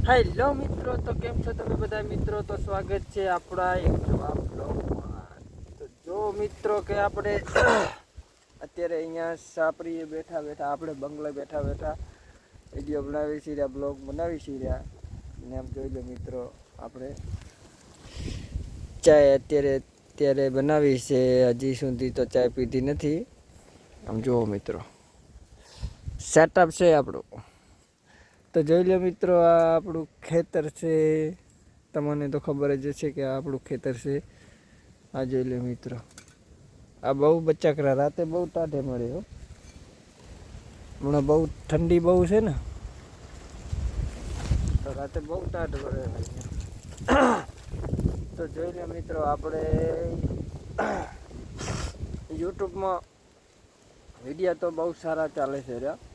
Hello મિત્રો, તો કેમ છો તમે બધા મિત્રો? તો સ્વાગત છે આપણા એક નવા બ્લોગમાં. તો જો મિત્રો કે આપણે અત્યારે અહીંયા સાપરીએ બેઠા બેઠા, આપણે બંગલા બેઠા બેઠા વિડીયો બનાવી છીએ, બ્લોગ બનાવી છીએ. ને આમ જોઈ લો મિત્રો, આપણે ચાય અત્યારે બનાવી છે. હજી સુધી તો ચાય પીધી નથી. આમ જુઓ મિત્રો, સેટઅપ છે આપણું. તો જોઈ લો મિત્રો, આ આપણું ખેતર છે. તમને તો ખબર જ છે કે આ આપણું ખેતર છે. આ જોઈ લો મિત્રો, આ બહુ બચ્ચાકરા રાતે બહુ ટાઢે મળે હો. હમણાં બહુ ઠંડી બહુ છે ને, તો રાતે બહુ ટાઢ મળે. તો જોઈ લો મિત્રો, આપણે યુટ્યુબમાં વિડીયો તો બહુ સારા ચાલે છે રહ્યા.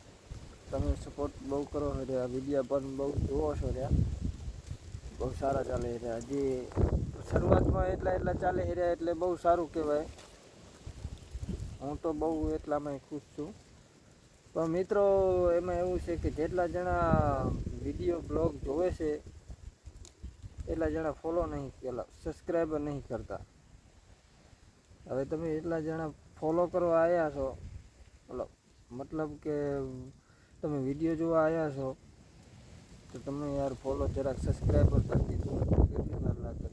તમે સપોર્ટ બહુ કરો છો રહ્યા, વિડીયો પણ બહુ જોવો છો રહ્યા, બહુ સારા ચાલે રહ્યા. હજી શરૂઆતમાં એટલા ચાલે રહ્યા એટલે બહુ સારું કહેવાય. હું તો બહુ એટલામાં ખુશ છું. પણ મિત્રો એમાં એવું છે કે જેટલા જણા વિડીયો બ્લોગ જોવે છે એટલા જણા ફોલો નહીં, પેલા સબસ્ક્રાઈબર નહીં કરતા. હવે તમે એટલા જણા ફોલો કરવા આવ્યા છો, મતલબ કે તમે વિડીયો જોવા આવ્યા છો, તો તમે યાર ફોલો જરાક સબસ્ક્રાઈબર કરી દીધું. કેટલી વાર લાગે?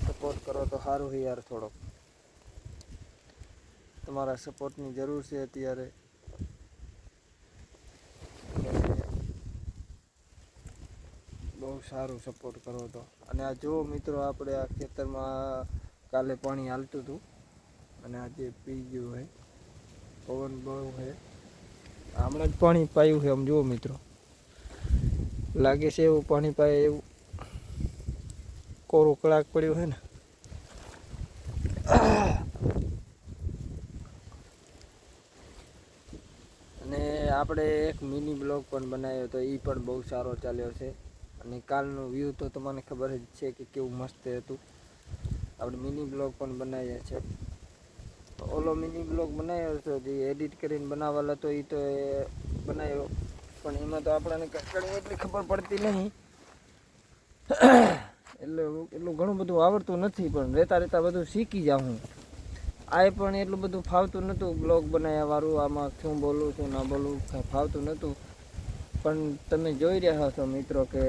સપોર્ટ કરો તો સારું છે યાર. થોડોક તમારા સપોર્ટની જરૂર છે અત્યારે. બહુ સારું સપોર્ટ કરો તો. અને આ જો મિત્રો, આપણે આ ખેતરમાં કાલે પાણી હાલતું હતું અને આજે પી ગયું છે. પવન બહુ છે, હમણાં જ પાણી પાયું છે. આમ જુઓ મિત્રો, લાગે છે એવું પાણી પાય એવું કોરું કડાક પડ્યું છે ને. અને આપણે એક મિની બ્લોગ પણ બનાવ્યો હતો, એ પણ બહુ સારો ચાલ્યો છે. અને કાલનું વ્યૂ તો તમને ખબર જ છે કે કેવું મસ્ત હતું. આપણે મિની બ્લોગ પણ બનાવ્યા છે. તો ઓલો મિની બ્લોગ બનાવ્યો હતો, જે એડિટ કરીને બનાવેલો હતો, એ તો બનાવ્યો, પણ એમાં તો આપણને ઘણી એટલી ખબર પડતી નહીં. એટલું ઘણું બધું આવડતું નથી, પણ રહેતા બધું શીખી જાઉં હું. આ પણ એટલું બધું ફાવતું નહોતું બ્લોગ બનાવ્યા વાળું. આમાં શું બોલું શું ના બોલું કાંઈ ફાવતું નહોતું. પણ તમે જોઈ રહ્યા છો મિત્રો કે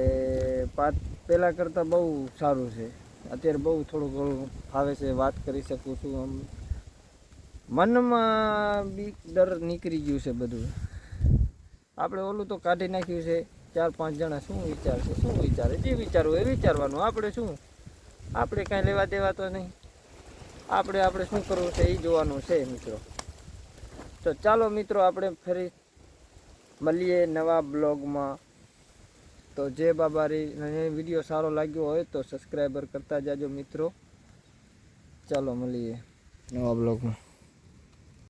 પહેલાં કરતાં બહુ સારું છે. અત્યારે બહુ થોડું ઘણું ફાવે છે, વાત કરી શકું છું. આમ મનમાં બી ડર નીકળી ગયું છે બધું. આપણે ઓલું તો કાઢી નાખ્યું છે. 4-5 જણા શું વિચારે, જે વિચારવું એ વિચારવાનું. આપણે શું, આપણે કાંઈ લેવા દેવા તો નહીં. આપણે શું કરવું છે એ જોવાનું છે મિત્રો. તો ચાલો મિત્રો, આપણે ફરી મળીએ નવા બ્લોગમાં. તો જય બાબારી. અને વિડીયો સારો લાગ્યો હોય તો સબસ્ક્રાઈબર કરતા જાજો મિત્રો. ચાલો મળીએ નવા બ્લોગમાં.